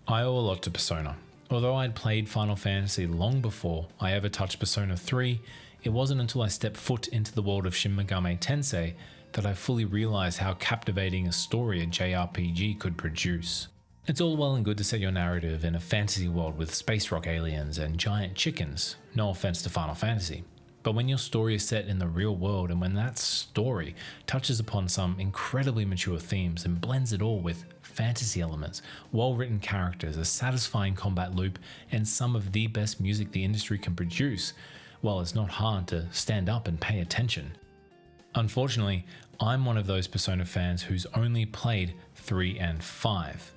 I owe a lot to Persona. Although I'd played Final Fantasy long before I ever touched Persona 3, it wasn't until I stepped foot into the world of Shin Megami Tensei that I fully realized how captivating a story a JRPG could produce. It's all well and good to set your narrative in a fantasy world with space rock aliens and giant chickens, no offense to Final Fantasy. But when your story is set in the real world and when that story touches upon some incredibly mature themes and blends it all with fantasy elements, well-written characters, a satisfying combat loop, and some of the best music the industry can produce, well, it's not hard to stand up and pay attention. Unfortunately, I'm one of those Persona fans who's only played 3 and 5.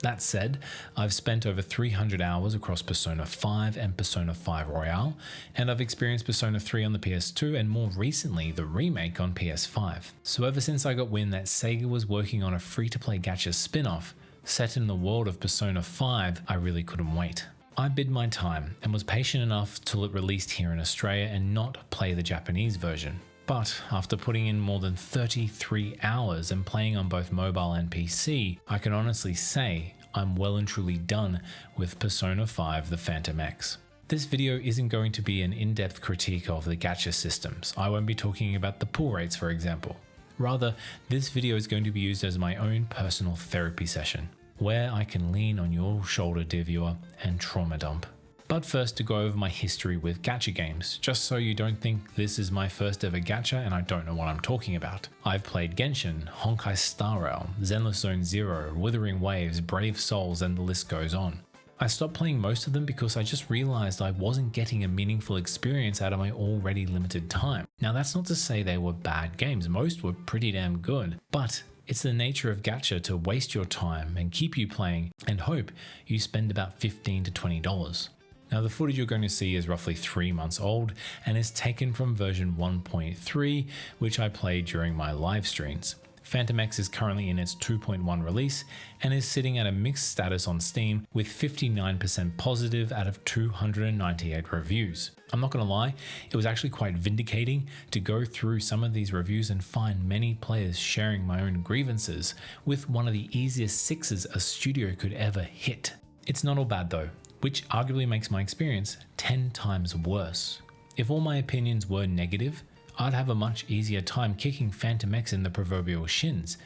That said, I've spent over 300 hours across Persona 5 and Persona 5 Royale, and I've experienced Persona 3 on the PS2 and more recently the remake on PS5. So ever since I got wind that Sega was working on a free-to-play gacha spin-off set in the world of Persona 5, I really couldn't wait. I bid my time and was patient enough till it released here in Australia and not play the Japanese version. But after putting in more than 33 hours and playing on both mobile and PC, I can honestly say I'm well and truly done with Persona 5 The Phantom X. This video isn't going to be an in-depth critique of the gacha systems. I won't be talking about the pull rates, for example. Rather, this video is going to be used as my own personal therapy session, where I can lean on your shoulder, dear viewer, and trauma dump. But first, to go over my history with gacha games, just so you don't think this is my first ever gacha and I don't know what I'm talking about. I've played Genshin, Honkai Star Rail, Zenless Zone Zero, Withering Waves, Brave Souls, and the list goes on. I stopped playing most of them because I just realized I wasn't getting a meaningful experience out of my already limited time. Now that's not to say they were bad games, most were pretty damn good, but it's the nature of gacha to waste your time and keep you playing and hope you spend about $15 to $20. Now the footage you're going to see is roughly 3 months old and is taken from version 1.3, which I played during my live streams. Phantom X is currently in its 2.1 release and is sitting at a mixed status on Steam with 59% positive out of 298 reviews. I'm not going to lie, it was actually quite vindicating to go through some of these reviews and find many players sharing my own grievances with one of the easiest sixes a studio could ever hit. It's not all bad though, which arguably makes my experience 10 times worse. If all my opinions were negative, I'd have a much easier time kicking Phantom X in the proverbial shins.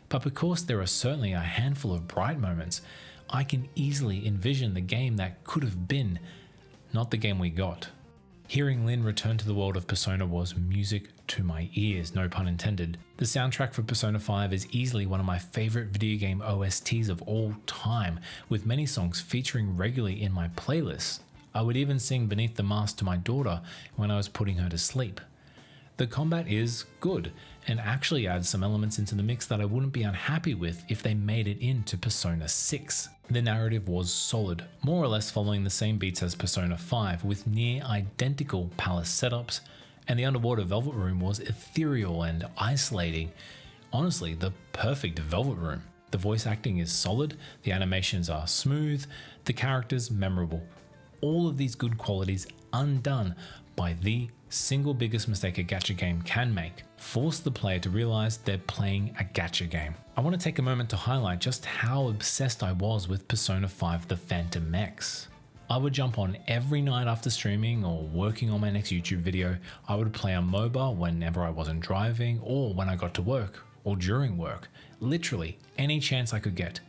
But because there are certainly a handful of bright moments, I can easily envision the game that could have been, not the game we got. Hearing Lyn return to the world of Persona was music to my ears, no pun intended. The soundtrack for Persona 5 is easily one of my favorite video game OSTs of all time, with many songs featuring regularly in my playlists. I would even sing Beneath the Mask to my daughter when I was putting her to sleep. The combat is good, and actually adds some elements into the mix that I wouldn't be unhappy with if they made it into Persona 6. The narrative was solid, more or less following the same beats as Persona 5 with near identical palace setups, and the underwater Velvet Room was ethereal and isolating. Honestly, the perfect Velvet Room. The voice acting is solid, the animations are smooth, the characters memorable. All of these good qualities undone by the single biggest mistake a gacha game can make: force the player to realize they're playing a gacha game. I want to take a moment to highlight just how obsessed I was with Persona 5 The Phantom X. I would jump on every night after streaming or working on my next YouTube video. I would play on mobile whenever I wasn't driving or when I got to work or during work. Literally any chance I could get.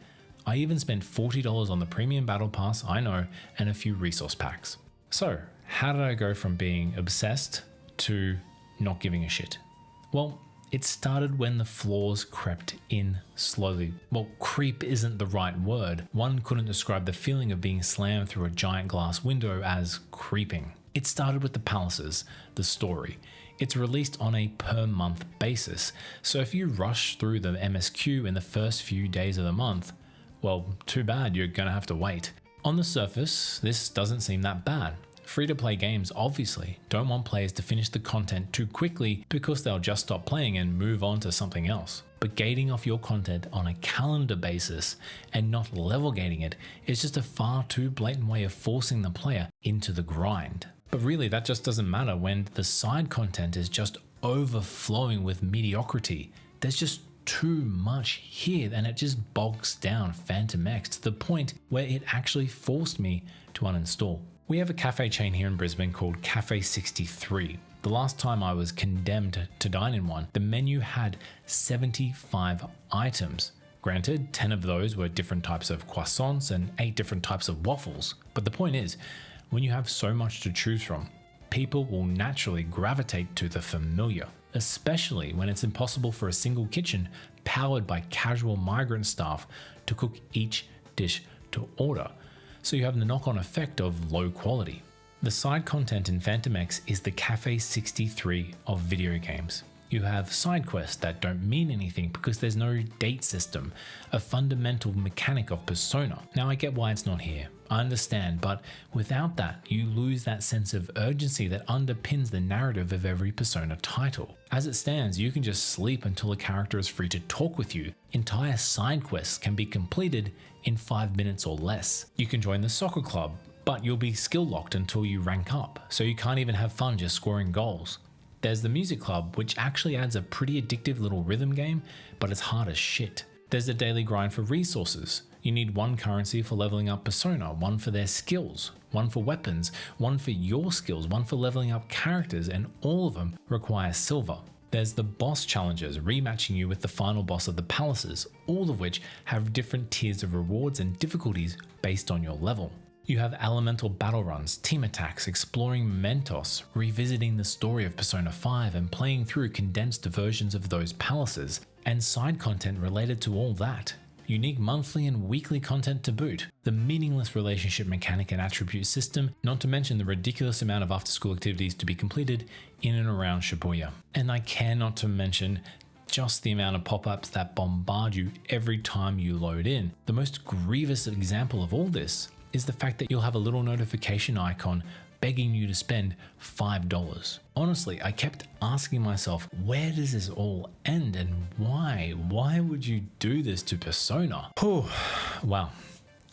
I even spent $40 on the premium battle pass, I know, and a few resource packs. So how did I go from being obsessed to not giving a shit? Well, it started when the flaws crept in slowly. Well, creep isn't the right word. One couldn't describe the feeling of being slammed through a giant glass window as creeping. It started with the palaces, the story. It's released on a per month basis, so if you rush through the MSQ in the first few days of the month, well, too bad, you're gonna have to wait. On the surface, this doesn't seem that bad. Free-to-play games obviously don't want players to finish the content too quickly because they'll just stop playing and move on to something else. But gating off your content on a calendar basis and not level gating it is just a far too blatant way of forcing the player into the grind. But really, that just doesn't matter when the side content is just overflowing with mediocrity. There's just too much here, and it just bogs down Phantom X to the point where it actually forced me to uninstall. We have a cafe chain here in Brisbane called Cafe 63. The last time I was condemned to dine in one, the menu had 75 items. Granted, 10 of those were different types of croissants and 8 different types of waffles. But the point is, when you have so much to choose from, people will naturally gravitate to the familiar, especially when it's impossible for a single kitchen powered by casual migrant staff to cook each dish to order. So you have the knock-on effect of low quality. The side content in Phantom X is the Cafe 63 of video games. You have side quests that don't mean anything because there's no date system, a fundamental mechanic of Persona. Now I get why it's not here, I understand, but without that, you lose that sense of urgency that underpins the narrative of every Persona title. As it stands, you can just sleep until a character is free to talk with you. Entire side quests can be completed in 5 minutes or less. You can join the soccer club, but you'll be skill locked until you rank up, so you can't even have fun just scoring goals. There's the music club, which actually adds a pretty addictive little rhythm game, but it's hard as shit. There's the daily grind for resources. You need 1 currency for leveling up Persona, 1 for their skills, 1 for weapons, 1 for your skills, 1 for leveling up characters, and all of them require silver. There's the boss challenges, rematching you with the final boss of the palaces, all of which have different tiers of rewards and difficulties based on your level. You have elemental battle runs, team attacks, exploring Mentos, revisiting the story of Persona 5 and playing through condensed versions of those palaces, and side content related to all that. Unique monthly and weekly content to boot, the meaningless relationship mechanic and attribute system, not to mention the ridiculous amount of after-school activities to be completed in and around Shibuya. And I care not to mention just the amount of pop-ups that bombard you every time you load in. The most grievous example of all this is the fact that you'll have a little notification icon begging you to spend $5. Honestly, I kept asking myself, where does this all end and why? Why would you do this to Persona? Whew. Wow.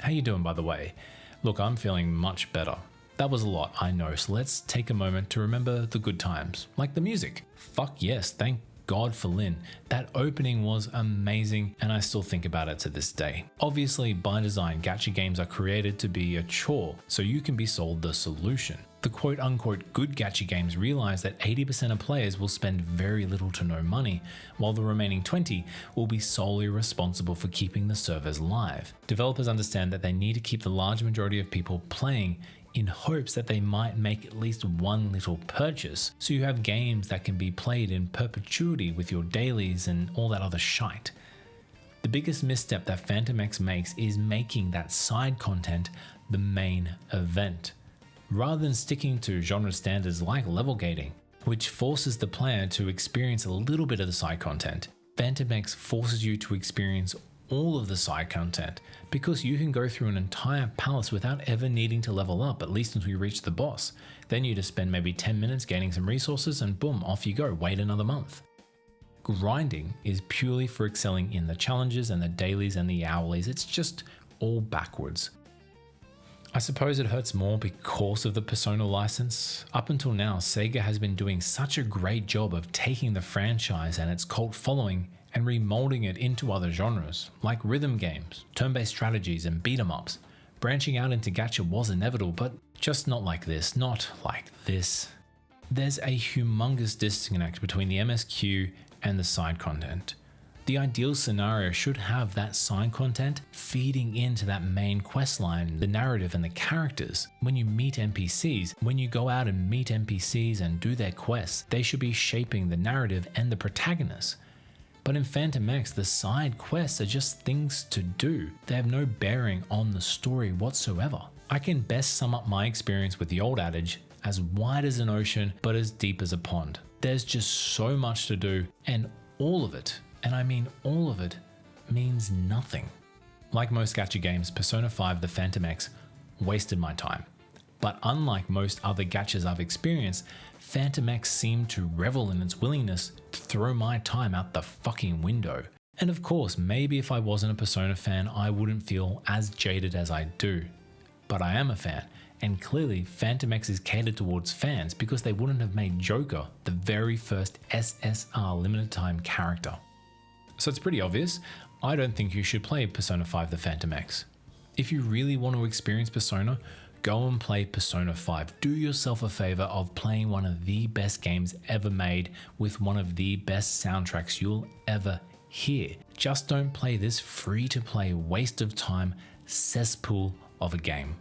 How you doing, by the way? Look, I'm feeling much better. That was a lot, I know, so let's take a moment to remember the good times, like the music. Fuck yes, thank God for Lynn. That opening was amazing and I still think about it to this day. Obviously, by design, gacha games are created to be a chore, so you can be sold the solution. The quote-unquote good gacha games realize that 80% of players will spend very little to no money, while the remaining 20 will be solely responsible for keeping the servers live. Developers understand that they need to keep the large majority of people playing in hopes that they might make at least one little purchase, so you have games that can be played in perpetuity with your dailies and all that other shite. The biggest misstep that Phantom X makes is making that side content the main event, rather than sticking to genre standards like level gating, which forces the player to experience a little bit of the side content. Phantom X forces you to experience all of the side content, because you can go through an entire palace without ever needing to level up, at least until you reach the boss. Then you just spend maybe 10 minutes gaining some resources and boom, off you go, wait another month. Grinding is purely for excelling in the challenges and the dailies and the hourlies. It's just all backwards. I suppose it hurts more because of the Persona license. Up until now, Sega has been doing such a great job of taking the franchise and its cult following and remolding it into other genres, like rhythm games, turn-based strategies, and beat-em-ups. Branching out into gacha was inevitable, but just not like this, not like this. There's a humongous disconnect between the MSQ and the side content. The ideal scenario should have that side content feeding into that main quest line, the narrative and the characters. When you meet NPCs, when you go out and meet NPCs and do their quests, they should be shaping the narrative and the protagonist. But in Phantom X, the side quests are just things to do. They have no bearing on the story whatsoever. I can best sum up my experience with the old adage, as wide as an ocean, but as deep as a pond. There's just so much to do, and all of it, and I mean all of it, means nothing. Like most gacha games, Persona 5 The Phantom X wasted my time. But unlike most other gachas I've experienced, Phantom X seemed to revel in its willingness to throw my time out the fucking window. And of course, maybe if I wasn't a Persona fan, I wouldn't feel as jaded as I do. But I am a fan, and clearly Phantom X is catered towards fans because they wouldn't have made Joker the very first SSR limited time character. So it's pretty obvious. I don't think you should play Persona 5 The Phantom X. If you really want to experience Persona, go and play Persona 5. Do yourself a favor of playing one of the best games ever made with one of the best soundtracks you'll ever hear. Just don't play this free to play waste of time cesspool of a game.